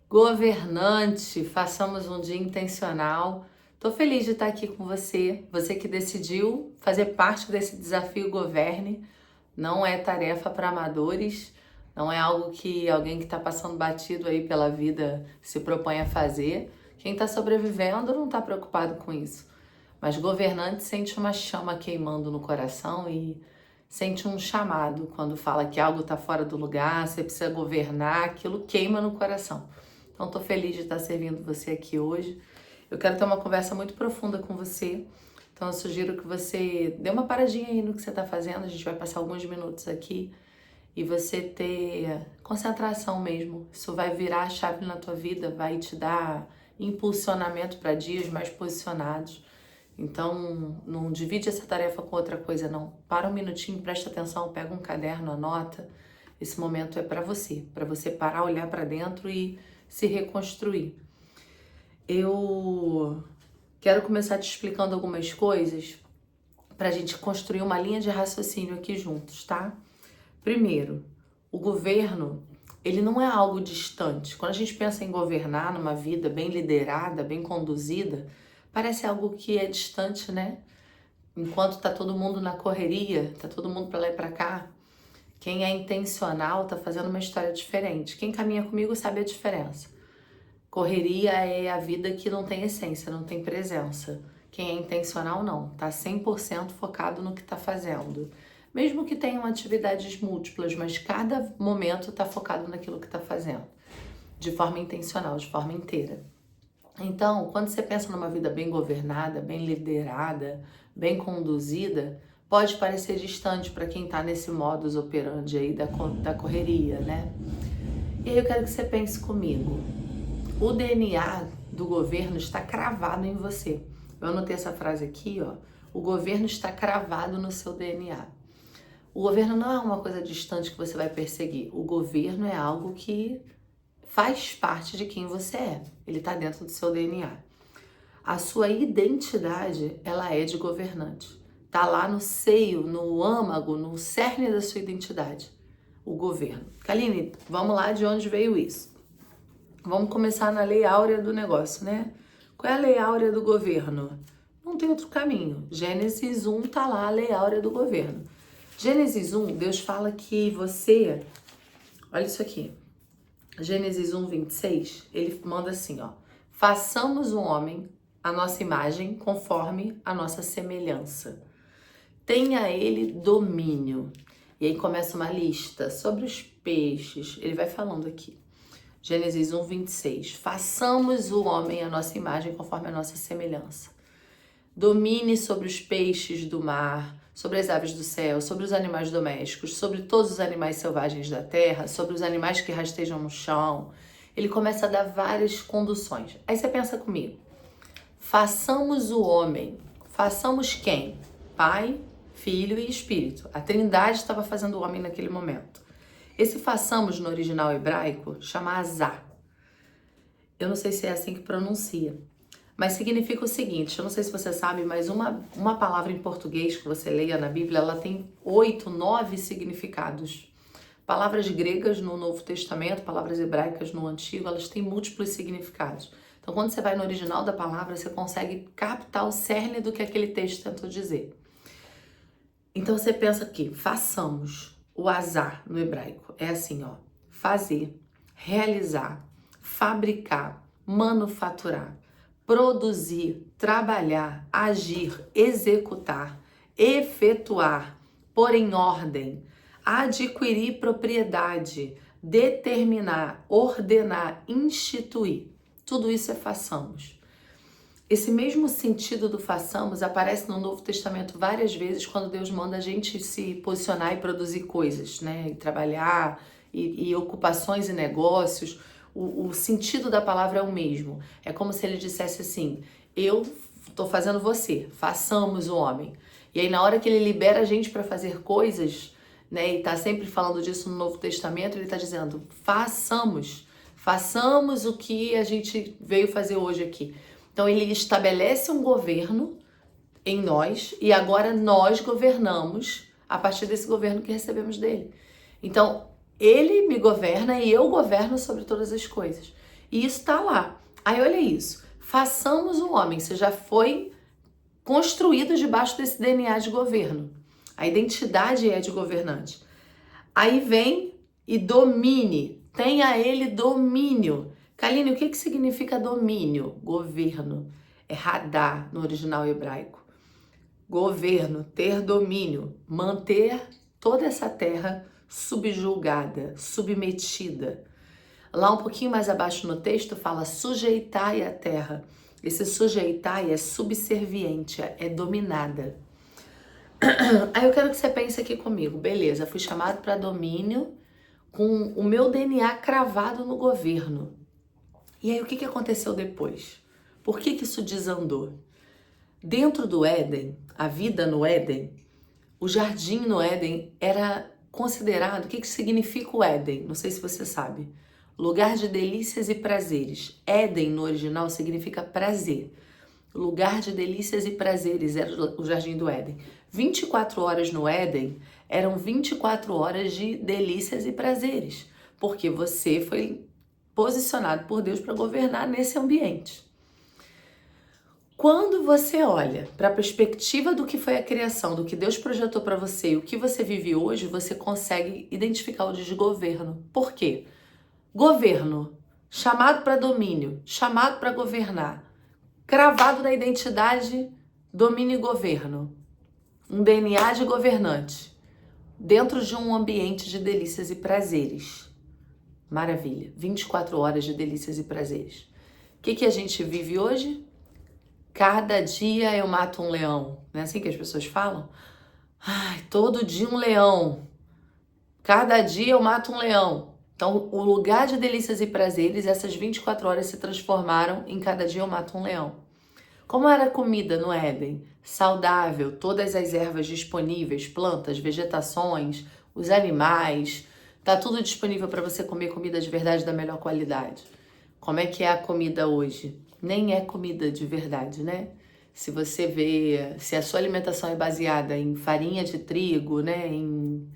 Governante, façamos um dia intencional. Tô feliz de estar aqui com você, você que decidiu fazer parte desse desafio Governe. Não é tarefa para amadores, não é algo que alguém que está passando batido aí pela vida se propõe a fazer. Quem está sobrevivendo não está preocupado com isso. Mas governante sente uma chama queimando no coração e sente um chamado quando fala que algo está fora do lugar, você precisa governar, aquilo queima no coração. Então, estou feliz de estar servindo você aqui hoje. Eu quero ter uma conversa muito profunda com você. Então, eu sugiro que você dê uma paradinha aí no que você está fazendo. A gente vai passar alguns minutos aqui e você ter concentração mesmo. Isso vai virar a chave na tua vida, vai te dar impulsionamento para dias mais posicionados. Então, não divide essa tarefa com outra coisa, não. Para um minutinho, presta atenção, pega um caderno, anota. Esse momento é para você parar, olhar para dentro e se reconstruir. Eu quero começar te explicando algumas coisas para a gente construir uma linha de raciocínio aqui juntos, tá? Primeiro, o governo, ele não é algo distante. Quando a gente pensa em governar numa vida bem liderada, bem conduzida, parece algo que é distante, né? Enquanto tá todo mundo na correria, tá todo mundo para lá e para cá, quem é intencional tá fazendo uma história diferente. Quem caminha comigo sabe a diferença. Correria é a vida que não tem essência, não tem presença. Quem é intencional não, tá 100% focado no que tá fazendo. Mesmo que tenham atividades múltiplas, mas cada momento tá focado naquilo que tá fazendo. De forma intencional, de forma inteira. Então, quando você pensa numa vida bem governada, bem liderada, bem conduzida, pode parecer distante para quem está nesse modus operandi aí da correria, né? E aí eu quero que você pense comigo. O DNA do governo está cravado em você. Eu anotei essa frase aqui, ó. O governo está cravado no seu DNA. O governo não é uma coisa distante que você vai perseguir. O governo é algo que faz parte de quem você é. Ele está dentro do seu DNA. A sua identidade, ela é de governante. Está lá no seio, no âmago, no cerne da sua identidade. O governo. Kaline, vamos lá de onde veio isso. Vamos começar na lei áurea do negócio, né? Qual é a lei áurea do governo? Não tem outro caminho. Gênesis 1 tá lá, a lei áurea do governo. Gênesis 1, Deus fala que você... Olha isso aqui. Gênesis 1, 26, ele manda assim, ó. Façamos o homem a nossa imagem conforme a nossa semelhança. Tenha ele domínio. E aí começa uma lista sobre os peixes. Ele vai falando aqui. Gênesis 1, 26. Façamos o homem a nossa imagem conforme a nossa semelhança. Domine sobre os peixes do mar, sobre as aves do céu, sobre os animais domésticos, sobre todos os animais selvagens da terra, sobre os animais que rastejam no chão. Ele começa a dar várias conduções. Aí você pensa comigo. Façamos o homem. Façamos quem? Pai, Filho e Espírito. A Trindade estava fazendo o homem naquele momento. Esse façamos no original hebraico chama azá. Eu não sei se é assim que pronuncia. Mas significa o seguinte, eu não sei se você sabe, mas uma palavra em português que você leia na Bíblia, ela tem 8, 9 significados. Palavras gregas no Novo Testamento, palavras hebraicas no Antigo, elas têm múltiplos significados. Então, quando você vai no original da palavra, você consegue captar o cerne do que aquele texto tentou dizer. Então, você pensa aqui, façamos. O azar no hebraico é assim, ó. Fazer, realizar, fabricar, manufaturar, produzir, trabalhar, agir, executar, efetuar, pôr em ordem, adquirir propriedade, determinar, ordenar, instituir. Tudo isso é façamos. Esse mesmo sentido do façamos aparece no Novo Testamento várias vezes quando Deus manda a gente se posicionar e produzir coisas, né? E trabalhar, e ocupações e negócios. O sentido da palavra é o mesmo. É como se ele dissesse assim, eu estou fazendo você, façamos o homem. E aí na hora que ele libera a gente para fazer coisas, né? E tá sempre falando disso no Novo Testamento, ele está dizendo, façamos o que a gente veio fazer hoje aqui. Então ele estabelece um governo em nós e agora nós governamos a partir desse governo que recebemos dele. Então ele me governa e eu governo sobre todas as coisas. E isso tá lá. Aí olha isso, façamos o homem, você já foi construído debaixo desse DNA de governo. A identidade é de governante. Aí vem e domine, tenha ele domínio. Kaline, o que significa domínio? Governo. É radar no original hebraico. Governo, ter domínio, manter toda essa terra subjugada, submetida. Lá um pouquinho mais abaixo no texto fala sujeitai a terra. Esse sujeitai é subserviente, é dominada. Aí eu quero que você pense aqui comigo. Beleza, fui chamado para domínio com o meu DNA cravado no governo. E aí o que aconteceu depois? Por que isso desandou? Dentro do Éden, a vida no Éden, o jardim no Éden era considerado, o que significa o Éden? Não sei se você sabe. Lugar de delícias e prazeres. Éden no original significa prazer. Lugar de delícias e prazeres era o jardim do Éden. 24 horas no Éden eram 24 horas de delícias e prazeres, porque você foi posicionado por Deus para governar nesse ambiente. Quando você olha para a perspectiva do que foi a criação, do que Deus projetou para você e o que você vive hoje, você consegue identificar o desgoverno. Por quê? Governo, chamado para domínio, chamado para governar, cravado na identidade, domínio e governo. Um DNA de governante, dentro de um ambiente de delícias e prazeres. Maravilha, 24 horas de delícias e prazeres. O que a gente vive hoje? Cada dia eu mato um leão. Não é assim que as pessoas falam? Ai, todo dia um leão. Cada dia eu mato um leão. Então, o lugar de delícias e prazeres, essas 24 horas se transformaram em cada dia eu mato um leão. Como era a comida no Éden? Saudável, todas as ervas disponíveis, plantas, vegetações, os animais, tá tudo disponível para você comer comida de verdade da melhor qualidade. Como é que é a comida hoje? Nem é comida de verdade, né? Se você vê, se a sua alimentação é baseada em farinha de trigo, né, em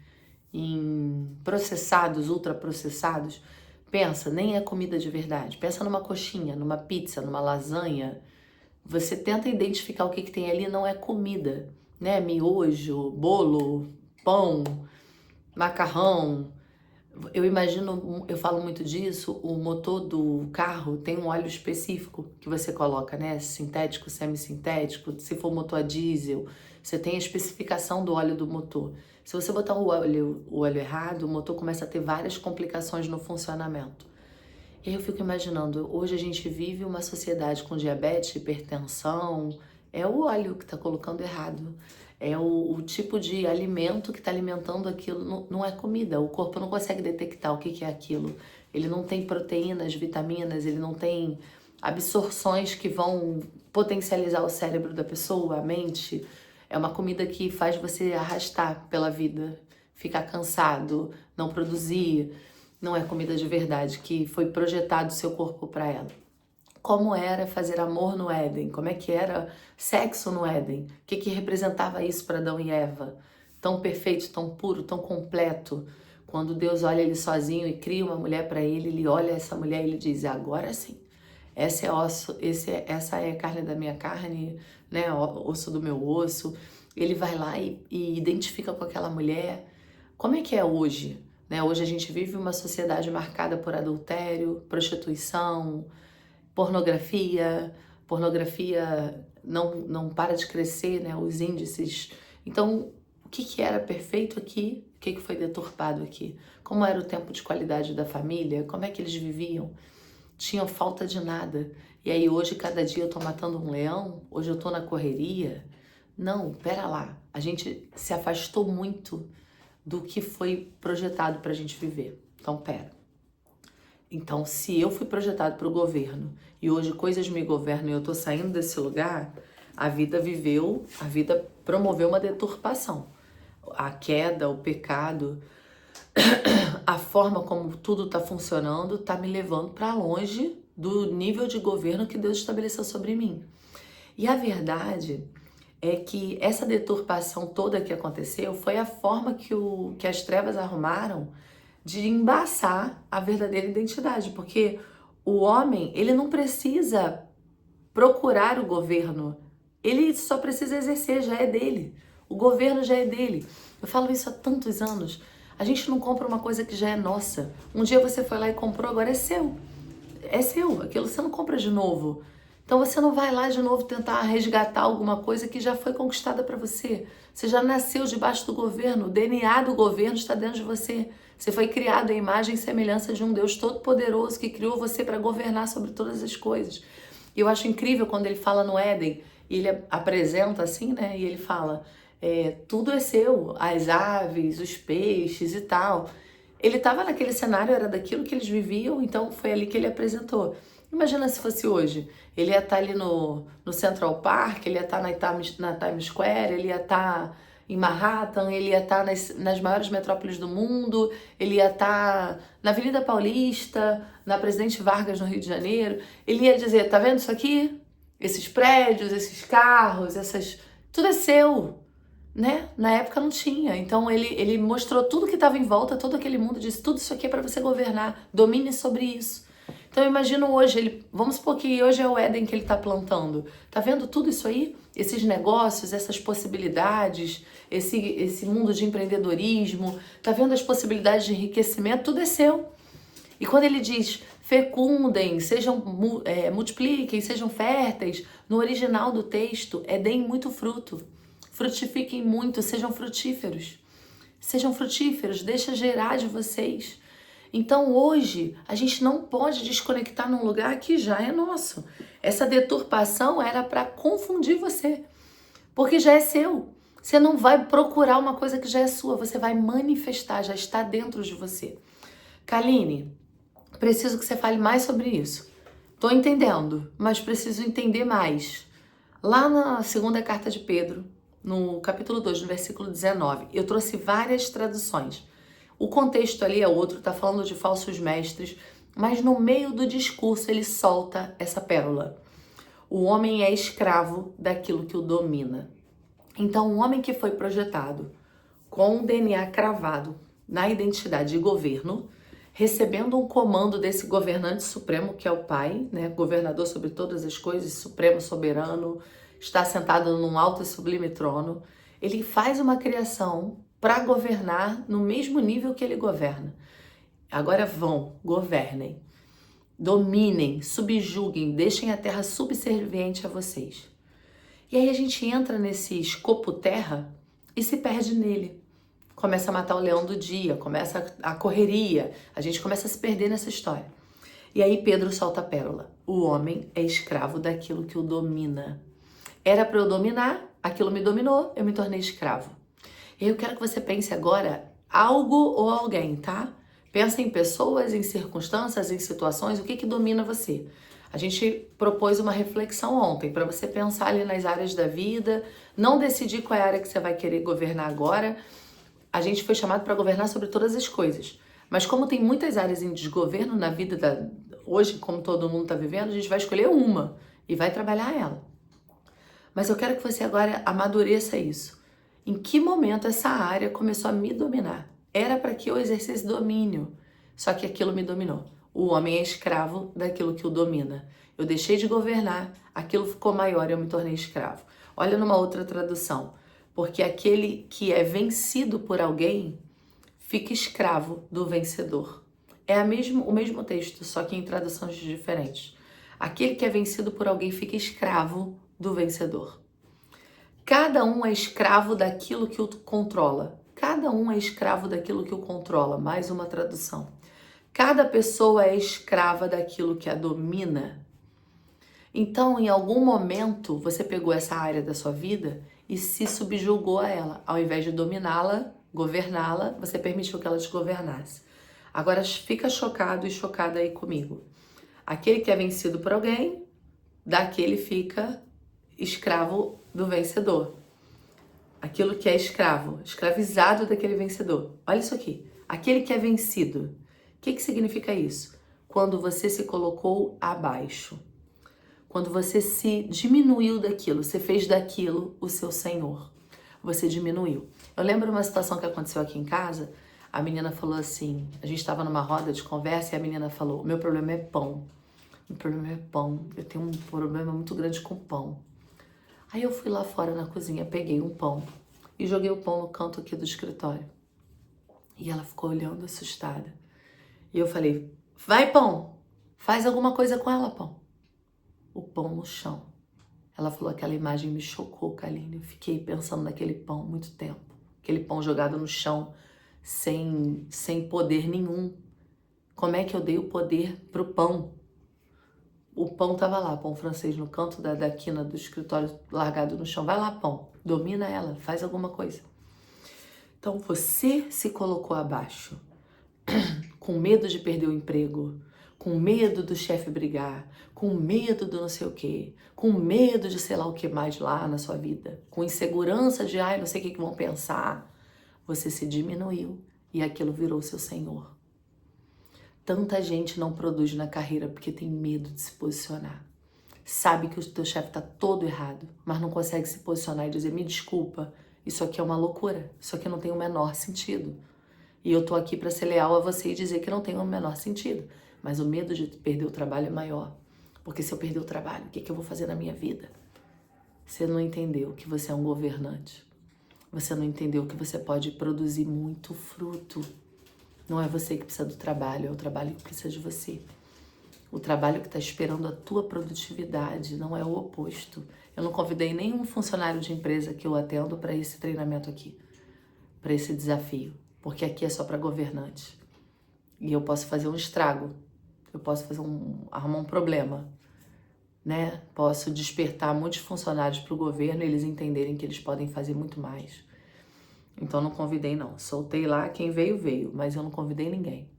processados, ultraprocessados, pensa, nem é comida de verdade. Pensa numa coxinha, numa pizza, numa lasanha. Você tenta identificar o que tem ali, não é comida, né? Miojo, bolo, pão, macarrão. Eu imagino, eu falo muito disso, o motor do carro tem um óleo específico que você coloca, né? Sintético, semissintético, se for motor a diesel, você tem a especificação do óleo do motor. Se você botar o óleo errado, o motor começa a ter várias complicações no funcionamento. E aí eu fico imaginando, hoje a gente vive uma sociedade com diabetes, hipertensão, é o óleo que está colocando errado. É o tipo de alimento que está alimentando aquilo, não é comida. O corpo não consegue detectar o que é aquilo. Ele não tem proteínas, vitaminas, ele não tem absorções que vão potencializar o cérebro da pessoa, a mente. É uma comida que faz você arrastar pela vida, ficar cansado, não produzir. Não é comida de verdade, que foi projetado o seu corpo para ela. Como era fazer amor no Éden? Como é que era sexo no Éden? O que representava isso para Adão e Eva? Tão perfeito, tão puro, tão completo. Quando Deus olha ele sozinho e cria uma mulher para ele, ele olha essa mulher e ele diz, agora sim, essa é osso, essa é carne da minha carne, né? Osso do meu osso. Ele vai lá e identifica com aquela mulher. Como é que é hoje? Hoje a gente vive uma sociedade marcada por adultério, prostituição, pornografia não para de crescer, né? Os índices. Então, o que era perfeito aqui? O que foi deturpado aqui? Como era o tempo de qualidade da família? Como é que eles viviam? Tinham falta de nada. E aí hoje, cada dia eu tô matando um leão? Hoje eu tô na correria? Não, pera lá. A gente se afastou muito do que foi projetado pra gente viver. Então, pera. Então, se eu fui projetado para o governo e hoje coisas me governam e eu tô saindo desse lugar, a vida promoveu uma deturpação. A queda, o pecado, a forma como tudo tá funcionando tá me levando para longe do nível de governo que Deus estabeleceu sobre mim. E a verdade é que essa deturpação toda que aconteceu foi a forma que as trevas arrumaram de embaçar a verdadeira identidade, porque O homem, ele não precisa procurar o governo. Ele só precisa exercer, já é dele. O governo já é dele. Eu falo isso há tantos anos. A gente não compra uma coisa que já é nossa. Um dia você foi lá e comprou, agora é seu. É seu. Aquilo você não compra de novo. Então você não vai lá de novo tentar resgatar alguma coisa que já foi conquistada para você. Você já nasceu debaixo do governo. O DNA do governo está dentro de você. Você foi criado à imagem e semelhança de um Deus todo-poderoso que criou você para governar sobre todas as coisas. E eu acho incrível quando ele fala no Éden, e ele apresenta assim, né? E ele fala, tudo é seu, as aves, os peixes e tal. Ele estava naquele cenário, era daquilo que eles viviam, então foi ali que ele apresentou. Imagina se fosse hoje. Ele ia estar ali no Central Park, ele ia estar na Times Square, ele ia estar em Manhattan, ele ia estar nas maiores metrópoles do mundo, ele ia estar na Avenida Paulista, na Presidente Vargas, no Rio de Janeiro. Ele ia dizer, tá vendo isso aqui? Esses prédios, esses carros, tudo é seu, né? Na época não tinha. Então ele mostrou tudo que estava em volta, todo aquele mundo, disse, tudo isso aqui é para você governar, domine sobre isso. Então eu imagino hoje, vamos supor que hoje é o Éden que ele está plantando. Tá vendo tudo isso aí? Esses negócios, essas possibilidades, esse mundo de empreendedorismo, tá vendo as possibilidades de enriquecimento? Tudo é seu. E quando ele diz fecundem, multipliquem, sejam férteis, no original do texto é deem muito fruto, frutifiquem muito, sejam frutíferos. Sejam frutíferos, deixa gerar de vocês. Então hoje a gente não pode desconectar num lugar que já é nosso. Essa deturpação era para confundir você, porque já é seu. Você não vai procurar uma coisa que já é sua, você vai manifestar, já está dentro de você. Kaline, preciso que você fale mais sobre isso. Tô entendendo, mas preciso entender mais. Lá na segunda carta de Pedro, no capítulo 2, no versículo 19, eu trouxe várias traduções. O contexto ali é outro, tá falando de falsos mestres, mas no meio do discurso ele solta essa pérola. O homem é escravo daquilo que o domina. Então, um homem que foi projetado com o DNA cravado na identidade de governo, recebendo um comando desse governante supremo, que é o Pai, né, governador sobre todas as coisas, supremo, soberano, está sentado num alto e sublime trono, ele faz uma criação para governar no mesmo nível que ele governa. Agora governem, dominem, subjuguem, deixem a terra subserviente a vocês. E aí a gente entra nesse escopo terra e se perde nele. Começa a matar o leão do dia, começa a correria, a gente começa a se perder nessa história. E aí Pedro solta a pérola. O homem é escravo daquilo que o domina. Era para eu dominar, aquilo me dominou, eu me tornei escravo. E eu quero que você pense agora algo ou alguém, tá? Pensa em pessoas, em circunstâncias, em situações, o que domina você? A gente propôs uma reflexão ontem para você pensar ali nas áreas da vida, não decidir qual é a área que você vai querer governar agora. A gente foi chamado para governar sobre todas as coisas. Mas como tem muitas áreas em desgoverno na vida hoje, como todo mundo está vivendo, a gente vai escolher uma e vai trabalhar ela. Mas eu quero que você agora amadureça isso. Em que momento essa área começou a me dominar? Era para que eu exercesse domínio, só que aquilo me dominou. O homem é escravo daquilo que o domina. Eu deixei de governar, aquilo ficou maior e eu me tornei escravo. Olha numa outra tradução. Porque aquele que é vencido por alguém fica escravo do vencedor. É o mesmo texto, só que em traduções diferentes. Aquele que é vencido por alguém fica escravo do vencedor. Cada um é escravo daquilo que o controla. Cada um é escravo daquilo que o controla. Mais uma tradução. Cada pessoa é escrava daquilo que a domina. Então, em algum momento, você pegou essa área da sua vida e se subjugou a ela. Ao invés de dominá-la, governá-la, você permitiu que ela te governasse. Agora, fica chocado e chocada aí comigo. Aquele que é vencido por alguém, daquele fica escravo do vencedor. Aquilo que é escravo, escravizado daquele vencedor. Olha isso aqui. Aquele que é vencido. O que significa isso? Quando você se colocou abaixo. Quando você se diminuiu daquilo, você fez daquilo o seu senhor. Você diminuiu. Eu lembro uma situação que aconteceu aqui em casa. A menina falou assim, a gente estava numa roda de conversa e a menina falou, o meu problema é pão. O problema é pão. Eu tenho um problema muito grande com pão. Aí eu fui lá fora na cozinha, peguei um pão e joguei o pão no canto aqui do escritório. E ela ficou olhando assustada. E eu falei, vai pão, faz alguma coisa com ela, pão. O pão no chão. Ela falou, aquela imagem me chocou, Kaline. Eu fiquei pensando naquele pão muito tempo. Aquele pão jogado no chão, sem poder nenhum. Como é que eu dei o poder pro pão? O pão tava lá, pão francês, no canto da quina do escritório, largado no chão. Vai lá, pão, domina ela, faz alguma coisa. Então você se colocou abaixo, com medo de perder o emprego, com medo do chefe brigar, com medo do não sei o quê, com medo de sei lá o que mais lá na sua vida, com insegurança de, ai, não sei o que vão pensar. Você se diminuiu e aquilo virou seu senhor. Tanta gente não produz na carreira porque tem medo de se posicionar. Sabe que o teu chefe tá todo errado, mas não consegue se posicionar e dizer, me desculpa, isso aqui é uma loucura, isso aqui não tem o menor sentido. E eu tô aqui para ser leal a você e dizer que não tem o menor sentido. Mas o medo de perder o trabalho é maior. Porque se eu perder o trabalho, o que eu vou fazer na minha vida? Você não entendeu que você é um governante. Você não entendeu que você pode produzir muito fruto. Não é você que precisa do trabalho, é o trabalho que precisa de você. O trabalho que está esperando a tua produtividade, não é o oposto. Eu não convidei nenhum funcionário de empresa que eu atendo para esse treinamento aqui, para esse desafio, porque aqui é só para governante. E eu posso fazer um estrago, eu posso arrumar um problema, né? Posso despertar muitos funcionários para o governo e eles entenderem que eles podem fazer muito mais. Então eu não convidei não, soltei lá, quem veio, veio, mas eu não convidei ninguém.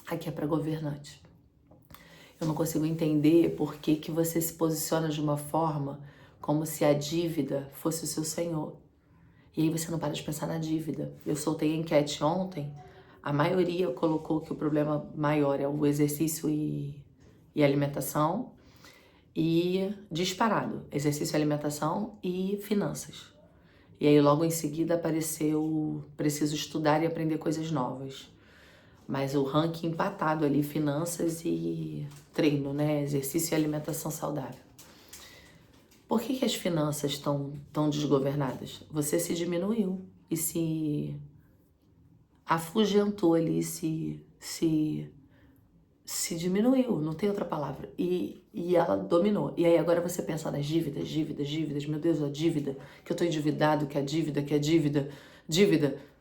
Aqui é para governante. Eu não consigo entender por que você se posiciona de uma forma como se a dívida fosse o seu senhor. E aí você não para de pensar na dívida. Eu soltei a enquete ontem, a maioria colocou que o problema maior é o exercício e alimentação, e disparado, exercício, alimentação e finanças. E aí logo em seguida apareceu, preciso estudar e aprender coisas novas. Mas o ranking empatado ali, finanças e treino, né? Exercício e alimentação saudável. Por que as finanças estão tão desgovernadas? Você se diminuiu e se afugentou ali, se diminuiu, não tem outra palavra. E ela dominou. E aí agora você pensa nas dívidas, meu Deus, a dívida, que eu tô endividado, que a dívida.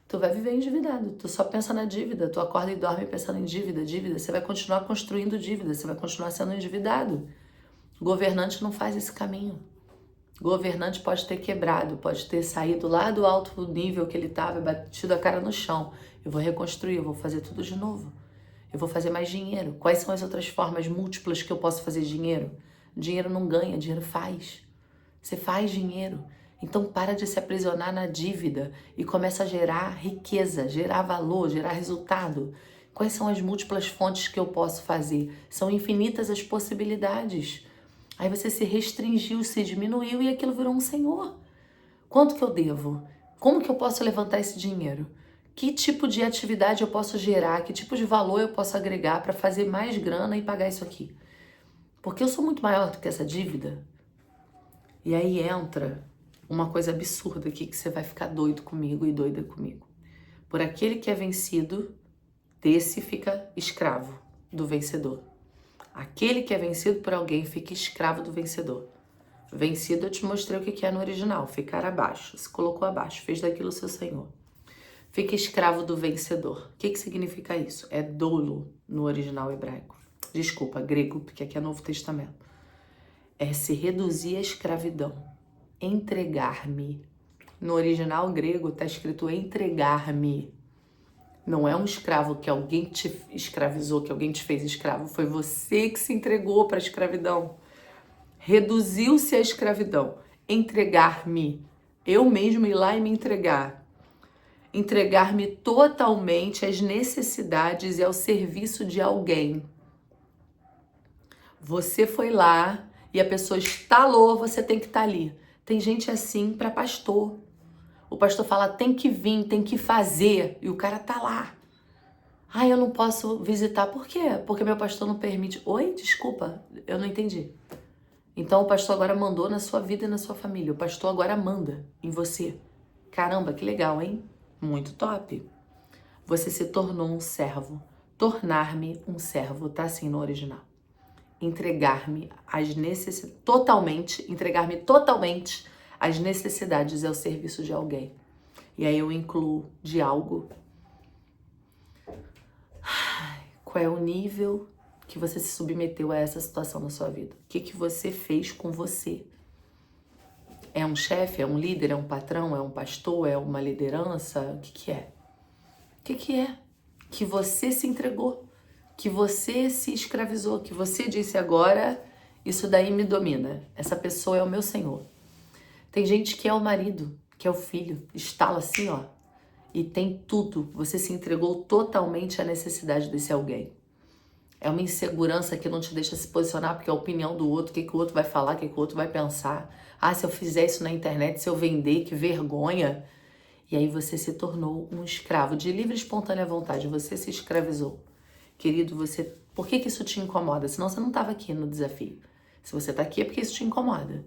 Tu vai viver endividado, tu só pensa na dívida, tu acorda e dorme pensando em dívida, você vai continuar construindo dívida, você vai continuar sendo endividado. Governante não faz esse caminho. Governante pode ter quebrado, pode ter saído lá do alto nível que ele estava e batido a cara no chão. Eu vou reconstruir, eu vou fazer tudo de novo. Eu vou fazer mais dinheiro. Quais são as outras formas múltiplas que eu posso fazer dinheiro? Dinheiro não ganha, dinheiro faz. Você faz dinheiro. Então para de se aprisionar na dívida e começa a gerar riqueza, gerar valor, gerar resultado. Quais são as múltiplas fontes que eu posso fazer? São infinitas as possibilidades. Aí você se restringiu, se diminuiu e aquilo virou um senhor. Quanto que eu devo? Como que eu posso levantar esse dinheiro? Que tipo de atividade eu posso gerar? Que tipo de valor eu posso agregar para fazer mais grana e pagar isso aqui? Porque eu sou muito maior do que essa dívida. E aí entra uma coisa absurda aqui que você vai ficar doido comigo e doida comigo. Por aquele que é vencido, desse fica escravo do vencedor. Aquele que é vencido por alguém fica escravo do vencedor. Vencido, eu te mostrei o que é no original, ficar abaixo, se colocou abaixo, fez daquilo o seu senhor. Fica escravo do vencedor. O que significa isso? É dolo no original hebraico. Desculpa, grego, porque aqui é Novo Testamento. É se reduzir à escravidão. Entregar-me. No original grego está escrito entregar-me. Não é um escravo que alguém te escravizou, que alguém te fez escravo. Foi você que se entregou para a escravidão. Reduziu-se à escravidão. Entregar-me. Eu mesmo ir lá e me entregar. Entregar-me totalmente às necessidades e ao serviço de alguém. Você foi lá e a pessoa estalou, você tem que estar ali. Tem gente assim para pastor. O pastor fala, tem que vir, tem que fazer, e o cara tá lá. Ah, eu não posso visitar. Por quê? Porque meu pastor não permite. Oi? Desculpa, eu não entendi. Então o pastor agora mandou na sua vida e na sua família. O pastor agora manda em você. Caramba, que legal, hein? Muito top. Você se tornou um servo. Tornar-me um servo, tá assim no original. Entregar-me às necessidades, entregar-me totalmente às necessidades e ao serviço de alguém. E aí eu incluo de algo. Qual é o nível que você se submeteu a essa situação na sua vida? O que você fez com você? É um chefe? É um líder? É um patrão? É um pastor? É uma liderança? O que é? O que é? Que você se entregou, que você se escravizou, que você disse agora, isso daí me domina. Essa pessoa é o meu Senhor. Tem gente que é o marido, que é o filho, estala assim, ó, e tem tudo. Você se entregou totalmente à necessidade desse alguém. É uma insegurança que não te deixa se posicionar porque é a opinião do outro, o que o outro vai falar, o que o outro vai pensar. Ah, se eu fizer isso na internet, se eu vender, que vergonha. E aí você se tornou um escravo de livre e espontânea vontade. Você se escravizou. Querido, por que isso te incomoda? Senão você não estava aqui no desafio. Se você está aqui é porque isso te incomoda.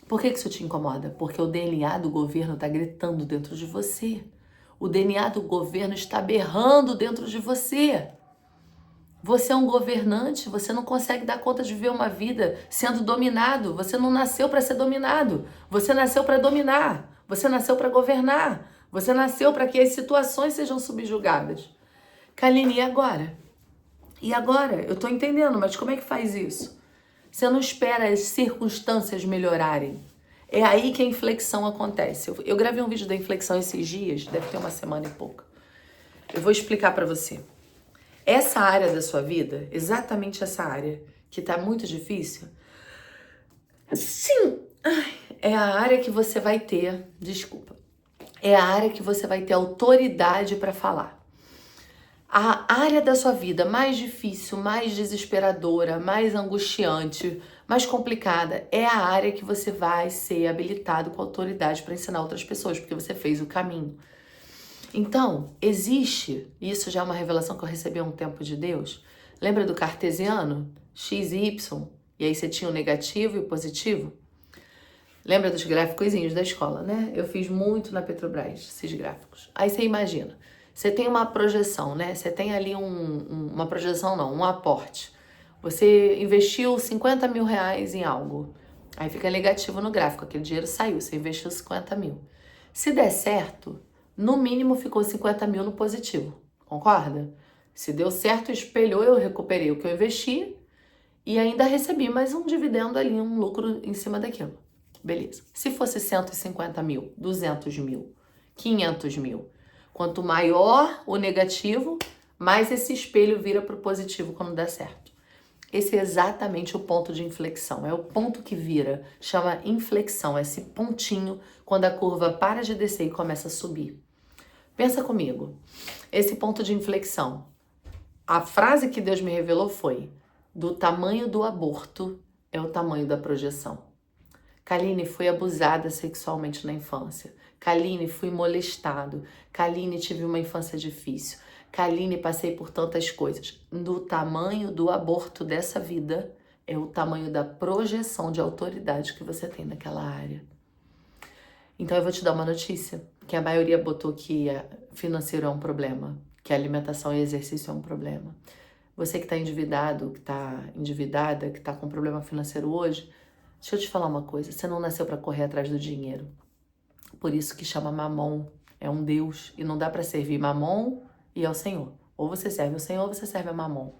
Por que isso te incomoda? Porque o DNA do governo está gritando dentro de você. O DNA do governo está berrando dentro de você. Você é um governante, você não consegue dar conta de viver uma vida sendo dominado. Você não nasceu para ser dominado. Você nasceu para dominar. Você nasceu para governar. Você nasceu para que as situações sejam subjugadas. Kaline, e agora? E agora? Eu tô entendendo, mas como é que faz isso? Você não espera as circunstâncias melhorarem. É aí que a inflexão acontece. Eu gravei um vídeo da inflexão esses dias, deve ter uma semana e pouco. Eu vou explicar para você. Essa área da sua vida, exatamente essa área que tá muito difícil, sim, é a área que você vai ter, desculpa, é a área que você vai ter autoridade para falar. A área da sua vida mais difícil, mais desesperadora, mais angustiante, mais complicada, é a área que você vai ser habilitado com autoridade para ensinar outras pessoas, porque você fez o caminho. Então, existe, isso já é uma revelação que eu recebi há um tempo de Deus. Lembra do cartesiano? X e Y. E aí você tinha o negativo e o positivo? Lembra dos gráficozinhos da escola, né? Eu fiz muito na Petrobras, esses gráficos. Aí você imagina, você tem uma projeção, né? Você tem ali uma projeção não, um aporte. Você investiu 50 mil reais em algo. Aí fica negativo no gráfico, aquele dinheiro saiu, você investiu 50 mil. Se der certo, no mínimo ficou 50 mil no positivo, concorda? Se deu certo, espelhou, eu recuperei o que eu investi e ainda recebi mais um dividendo ali, um lucro em cima daquilo. Beleza. Se fosse 150 mil, 200 mil, 500 mil, quanto maior o negativo, mais esse espelho vira para o positivo quando der certo. Esse é exatamente o ponto de inflexão, é o ponto que vira, chama inflexão, esse pontinho quando a curva para de descer e começa a subir. Pensa comigo, esse ponto de inflexão, a frase que Deus me revelou foi: do tamanho do aborto é o tamanho da projeção. Kaline, fui abusada sexualmente na infância. Kaline, fui molestado. Kaline, tive uma infância difícil. Kaline, passei por tantas coisas. Do tamanho do aborto dessa vida é o tamanho da projeção de autoridade que você tem naquela área. Então eu vou te dar uma notícia, que a maioria botou que financeiro é um problema, que alimentação e exercício é um problema. Você que está endividado, que está endividada, que está com problema financeiro hoje, deixa eu te falar uma coisa, você não nasceu para correr atrás do dinheiro. Por isso que chama Mamon, é um Deus, e não dá para servir Mamon e ao Senhor. Ou você serve ao Senhor ou você serve a Mamon.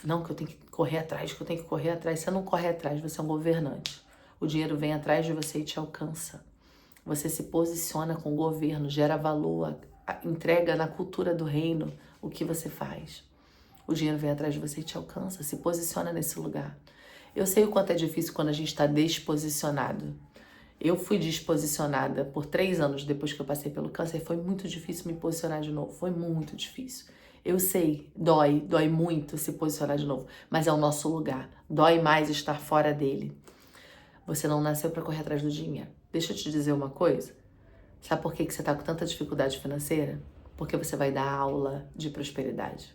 Não, que eu tenho que correr atrás, que eu tenho que correr atrás. Você não corre atrás, você é um governante. O dinheiro vem atrás de você e te alcança. Você se posiciona com o governo, gera valor, entrega na cultura do reino o que você faz. O dinheiro vem atrás de você e te alcança, se posiciona nesse lugar. Eu sei o quanto é difícil quando a gente está desposicionado. Eu fui desposicionada por 3 anos depois que eu passei pelo câncer. Foi muito difícil me posicionar de novo, foi muito difícil. Eu sei, dói muito se posicionar de novo, mas é o nosso lugar. Dói mais estar fora dele. Você não nasceu para correr atrás do dinheiro. Deixa eu te dizer uma coisa. Sabe por que você está com tanta dificuldade financeira? Porque você vai dar aula de prosperidade.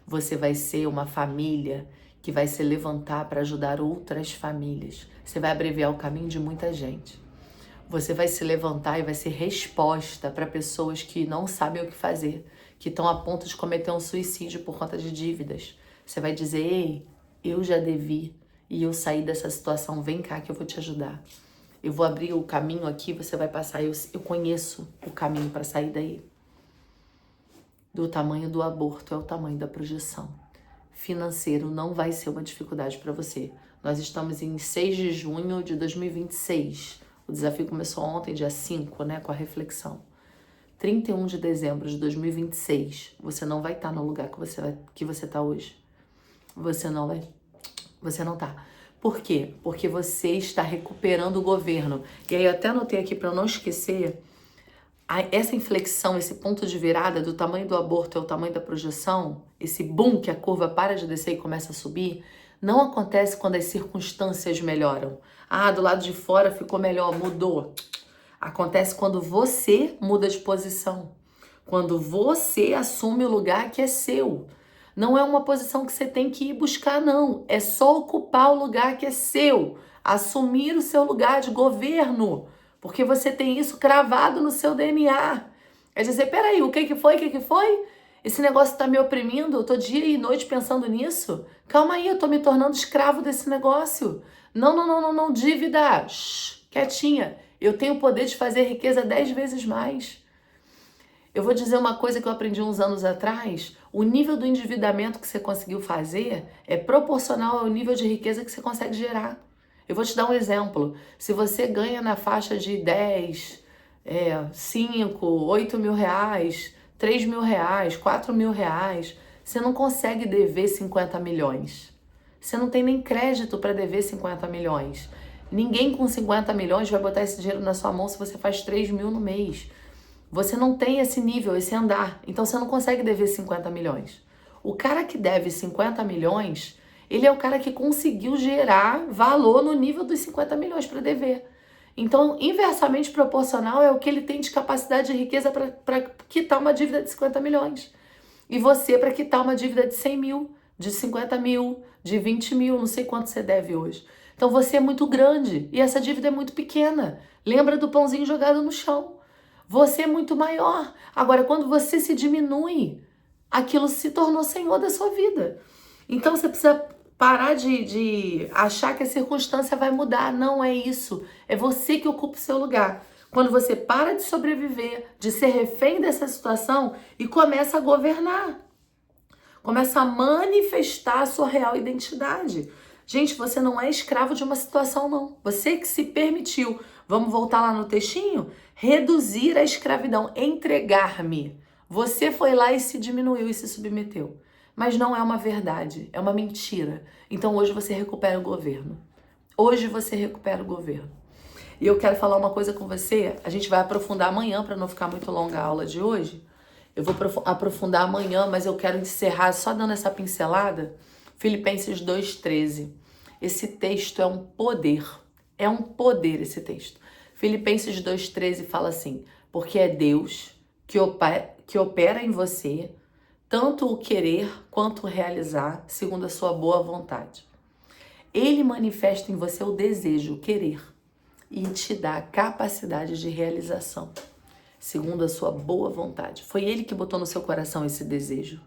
Você vai ser uma família que vai se levantar para ajudar outras famílias. Você vai abreviar o caminho de muita gente. Você vai se levantar e vai ser resposta para pessoas que não sabem o que fazer, que estão a ponto de cometer um suicídio por conta de dívidas. Você vai dizer, ei, eu já devi e eu saí dessa situação, vem cá que eu vou te ajudar. Eu vou abrir o caminho aqui, você vai passar, eu conheço o caminho para sair daí. Do tamanho do aborto é o tamanho da projeção. Financeiro não vai ser uma dificuldade para você. Nós estamos em 6 de junho de 2026. O desafio começou ontem, dia 5, né, com a reflexão. 31 de dezembro de 2026, você não vai estar no lugar que você está hoje. Você não tá. Por quê? Porque você está recuperando o governo. E aí eu até anotei aqui para eu não esquecer, essa inflexão, esse ponto de virada do tamanho do aborto é o tamanho da projeção, esse boom que a curva para de descer e começa a subir, não acontece quando as circunstâncias melhoram. Ah, do lado de fora ficou melhor, mudou. Acontece quando você muda de posição. Quando você assume o lugar que é seu. Não é uma posição que você tem que ir buscar, não. É só ocupar o lugar que é seu. Assumir o seu lugar de governo. Porque você tem isso cravado no seu DNA. É dizer, peraí, o que foi? Esse negócio tá me oprimindo? Eu tô dia e noite pensando nisso? Calma aí, eu tô me tornando escravo desse negócio. Não, dívida. Shhh, quietinha. Eu tenho o poder de fazer riqueza 10 vezes mais. Eu vou dizer uma coisa que eu aprendi uns anos atrás. O nível do endividamento que você conseguiu fazer é proporcional ao nível de riqueza que você consegue gerar. Eu vou te dar um exemplo. Se você ganha na faixa de 10, 5, 8 mil reais, 3 mil reais, 4 mil reais, você não consegue dever 50 milhões. Você não tem nem crédito para dever 50 milhões. Ninguém com 50 milhões vai botar esse dinheiro na sua mão se você faz 3 mil no mês. Você não tem esse nível, esse andar. Então você não consegue dever 50 milhões. O cara que deve 50 milhões, ele é o cara que conseguiu gerar valor no nível dos 50 milhões para dever. Então, inversamente proporcional é o que ele tem de capacidade de riqueza para quitar uma dívida de 50 milhões. E você para quitar uma dívida de 100 mil, de 50 mil, de 20 mil, não sei quanto você deve hoje. Então você é muito grande e essa dívida é muito pequena. Lembra do pãozinho jogado no chão. Você é muito maior. Agora, quando você se diminui, aquilo se tornou senhor da sua vida. Então você precisa parar de achar que a circunstância vai mudar. Não é isso. É você que ocupa o seu lugar. Quando você para de sobreviver, de ser refém dessa situação e começa a governar. Começa a manifestar a sua real identidade. Gente, você não é escravo de uma situação, não. Você que se permitiu, vamos voltar lá no textinho? Reduzir a escravidão, entregar-me. Você foi lá e se diminuiu e se submeteu. Mas não é uma verdade, é uma mentira. Então hoje você recupera o governo. Hoje você recupera o governo. E eu quero falar uma coisa com você, a gente vai aprofundar amanhã para não ficar muito longa a aula de hoje. Eu vou aprofundar amanhã, mas eu quero encerrar só dando essa pincelada. Filipenses 2,13. Esse texto é um poder. É um poder esse texto. Filipenses 2,13 fala assim, porque é Deus que opera em você tanto o querer quanto o realizar, segundo a sua boa vontade. Ele manifesta em você o desejo, o querer, e te dá a capacidade de realização, segundo a sua boa vontade. Foi ele que botou no seu coração esse desejo.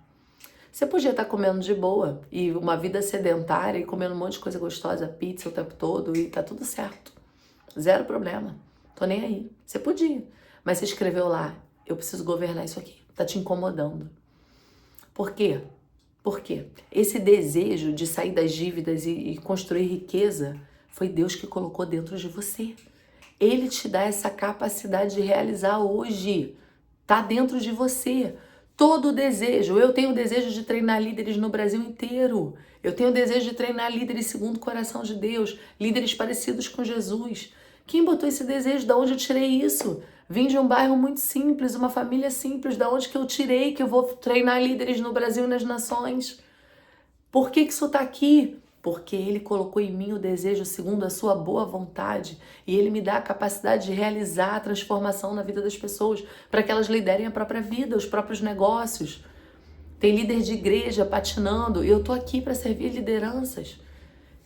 Você podia estar comendo de boa e uma vida sedentária e comendo um monte de coisa gostosa, pizza o tempo todo e tá tudo certo. Zero problema. Tô nem aí. Você podia. Mas você escreveu lá, eu preciso governar isso aqui. Tá te incomodando. Por quê? Por quê? Esse desejo de sair das dívidas e construir riqueza foi Deus que colocou dentro de você. Ele te dá essa capacidade de realizar hoje. Tá dentro de você. Todo o desejo. Eu tenho o desejo de treinar líderes no Brasil inteiro. Eu tenho o desejo de treinar líderes segundo o coração de Deus. Líderes parecidos com Jesus. Quem botou esse desejo? Da onde eu tirei isso? Vim de um bairro muito simples, uma família simples. Da onde que eu tirei que eu vou treinar líderes no Brasil e nas nações? Por que isso está aqui? porque Ele colocou em mim o desejo segundo a sua boa vontade e Ele me dá a capacidade de realizar a transformação na vida das pessoas para que elas liderem a própria vida, os próprios negócios. Tem líder de igreja patinando e eu tô aqui para servir lideranças.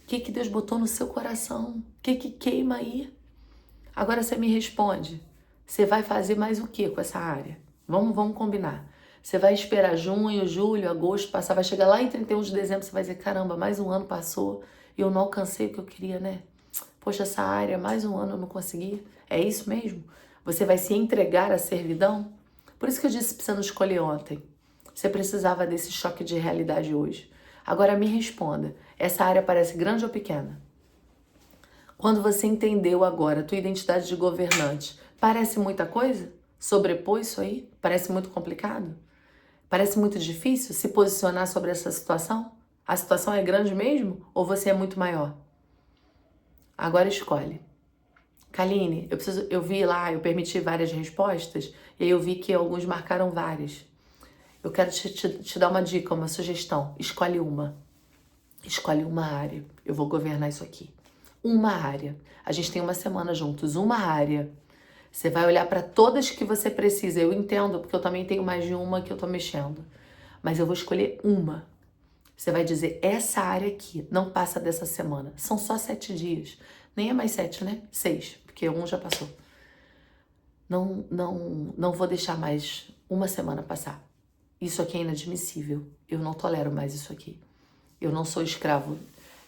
O que Deus botou no seu coração? O que queima aí? Agora você me responde. Você vai fazer mais o que com essa área? Vamos combinar. Você vai esperar junho, julho, agosto passar, vai chegar lá em 31 de dezembro, você vai dizer, caramba, mais um ano passou e eu não alcancei o que eu queria, né? Poxa, essa área, mais um ano eu não consegui. É isso mesmo? Você vai se entregar à servidão? Por isso que eu disse pra você não escolher ontem. Você precisava desse choque de realidade hoje. Agora me responda, essa área parece grande ou pequena? Quando você entendeu agora a tua identidade de governante, parece muita coisa? Sobrepor isso aí? Parece muito complicado? Parece muito difícil se posicionar sobre essa situação? A situação é grande mesmo ou você é muito maior? Agora escolhe. Kaline, eu vi lá, eu permiti várias respostas e aí eu vi que alguns marcaram várias. Eu quero te dar uma dica, uma sugestão. Escolhe uma. Escolhe uma área. Eu vou governar isso aqui. Uma área. A gente tem uma semana juntos. Uma área. Você vai olhar para todas que você precisa. Eu entendo, porque eu também tenho mais de uma que eu tô mexendo. Mas eu vou escolher uma. Você vai dizer, essa área aqui não passa dessa semana. São só 7 dias. Nem é mais 7, né? 6, porque um já passou. Não vou deixar mais uma semana passar. Isso aqui é inadmissível. Eu não tolero mais isso aqui. Eu não sou escravo.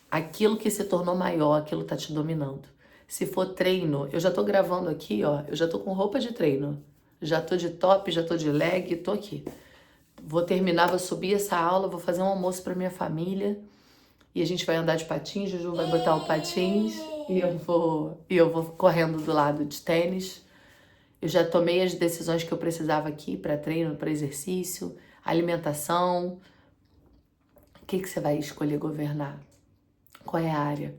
Aquilo que se tornou maior, aquilo tá te dominando. Se for treino, eu já tô gravando aqui, ó. Eu já tô com roupa de treino. Já tô de top, já tô de leg, tô aqui. Vou terminar, vou subir essa aula, vou fazer um almoço pra minha família. E a gente vai andar de patins, Juju vai botar o patins. E eu vou correndo do lado de tênis. Eu já tomei as decisões que eu precisava aqui para treino, para exercício, alimentação. O que você vai escolher governar? Qual é a área?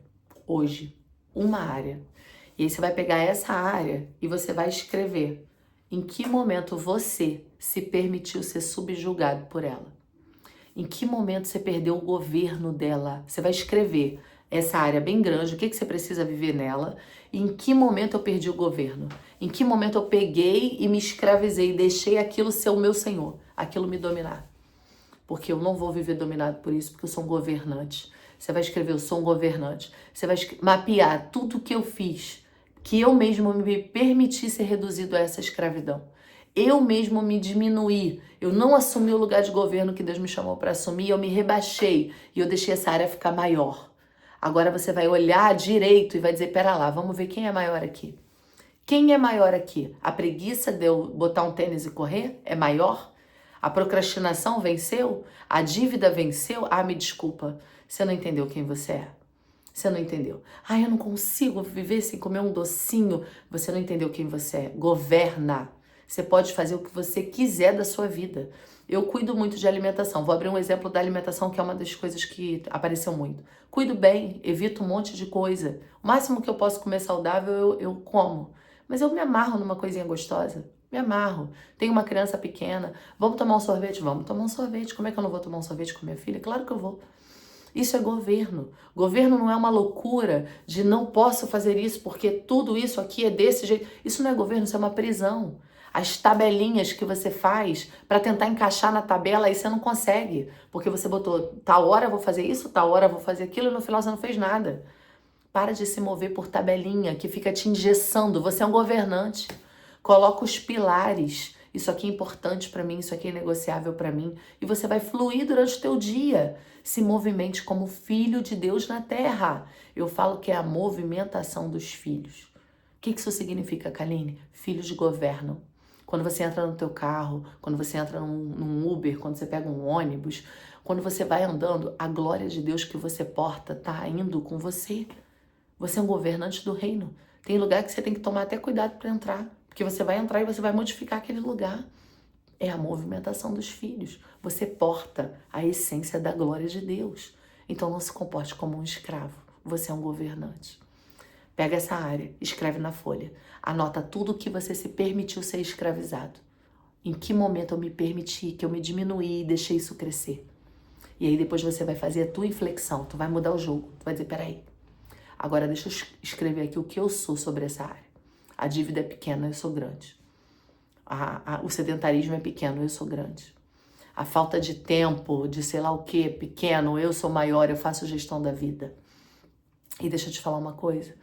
Hoje, uma área. E aí você vai pegar essa área e você vai escrever em que momento você se permitiu ser subjugado por ela. Em que momento você perdeu o governo dela? Você vai escrever essa área bem grande, o que você precisa viver nela, e em que momento eu perdi o governo. Em que momento eu peguei e me escravizei, deixei aquilo ser o meu senhor, aquilo me dominar. Porque eu não vou viver dominado por isso, porque eu sou um governante. Você vai escrever, eu sou um governante. Você vai mapear tudo que eu fiz, que eu mesmo me permiti ser reduzido a essa escravidão. Eu mesmo me diminuí. Eu não assumi o lugar de governo que Deus me chamou para assumir, eu me rebaixei e eu deixei essa área ficar maior. Agora você vai olhar direito e vai dizer, pera lá, vamos ver quem é maior aqui. Quem é maior aqui? A preguiça de eu botar um tênis e correr é maior? A procrastinação venceu? A dívida venceu? Ah, me desculpa, você não entendeu quem você é. Você não entendeu. Ah, eu não consigo viver sem comer um docinho. Você não entendeu quem você é. Governa. Você pode fazer o que você quiser da sua vida. Eu cuido muito de alimentação. Vou abrir um exemplo da alimentação, que é uma das coisas que apareceu muito. Cuido bem, evito um monte de coisa. O máximo que eu posso comer saudável, eu como. Mas eu me amarro numa coisinha gostosa. Me amarro. Tenho uma criança pequena. Vamos tomar um sorvete? Vamos tomar um sorvete. Como é que eu não vou tomar um sorvete com minha filha? Claro que eu vou. Isso é governo. Governo não é uma loucura de não posso fazer isso porque tudo isso aqui é desse jeito. Isso não é governo, isso é uma prisão. As tabelinhas que você faz para tentar encaixar na tabela, aí você não consegue. Porque você botou, tal hora eu vou fazer isso, tal hora eu vou fazer aquilo, e no final você não fez nada. Para de se mover por tabelinha que fica te engessando. Você é um governante. Coloca os pilares. Isso aqui é importante para mim, isso aqui é negociável para mim. E você vai fluir durante o teu dia. Se movimente como filho de Deus na terra. Eu falo que é a movimentação dos filhos. O que isso significa, Kaline? Filhos governam. Quando você entra no teu carro, quando você entra num Uber, quando você pega um ônibus, quando você vai andando, a glória de Deus que você porta está indo com você. Você é um governante do reino. Tem lugar que você tem que tomar até cuidado para entrar, porque você vai entrar e você vai modificar aquele lugar. É a movimentação dos filhos. Você porta a essência da glória de Deus. Então não se comporte como um escravo. Você é um governante. Pega essa área, escreve na folha. Anota tudo que você se permitiu ser escravizado. Em que momento eu me permiti, que eu me diminuí e deixei isso crescer? E aí depois você vai fazer a tua inflexão, tu vai mudar o jogo. Tu vai dizer, peraí, agora deixa eu escrever aqui o que eu sou sobre essa área. A dívida é pequena, eu sou grande. O sedentarismo é pequeno, eu sou grande. A falta de tempo, de sei lá o que, pequeno, eu sou maior, eu faço gestão da vida. E deixa eu te falar uma coisa,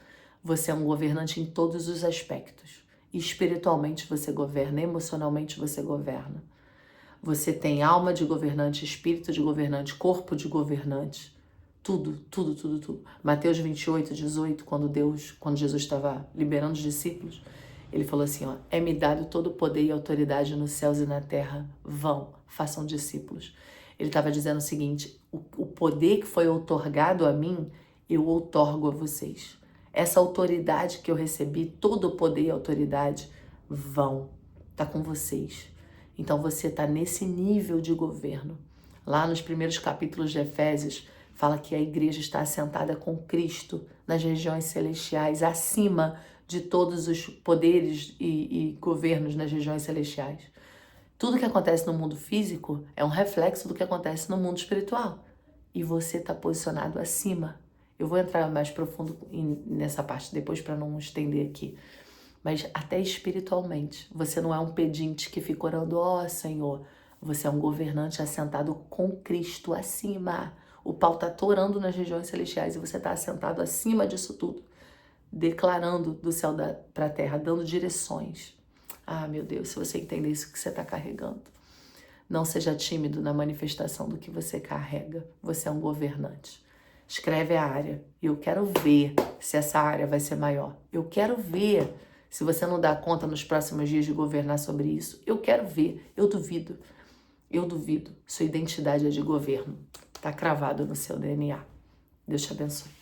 você é um governante em todos os aspectos. Espiritualmente você governa, emocionalmente você governa. Você tem alma de governante, espírito de governante, corpo de governante. Tudo, tudo, tudo, tudo. Mateus 28, 18, quando Jesus estava liberando os discípulos, ele falou assim, ó, é-me dado todo o poder e autoridade nos céus e na terra. Vão, façam discípulos. Ele estava dizendo o seguinte, o poder que foi outorgado a mim, eu outorgo a vocês. Essa autoridade que eu recebi, todo o poder e autoridade, vão, tá com vocês. Então você está nesse nível de governo. Lá nos primeiros capítulos de Efésios, fala que a igreja está assentada com Cristo nas regiões celestiais, acima de todos os poderes e governos nas regiões celestiais. Tudo que acontece no mundo físico é um reflexo do que acontece no mundo espiritual. E você está posicionado acima. Eu vou entrar mais profundo nessa parte depois para não estender aqui. Mas até espiritualmente, você não é um pedinte que fica orando, ó Senhor, você é um governante assentado com Cristo acima. O pau está torando nas regiões celestiais e você está assentado acima disso tudo, declarando do céu para a terra, dando direções. Ah, meu Deus, se você entender isso que você está carregando, não seja tímido na manifestação do que você carrega. Você é um governante. Escreve a área e eu quero ver se essa área vai ser maior. Eu quero ver. Se você não dá conta nos próximos dias de governar sobre isso, eu quero ver, eu duvido. Eu duvido. Sua identidade é de governo. Está cravado no seu DNA. Deus te abençoe.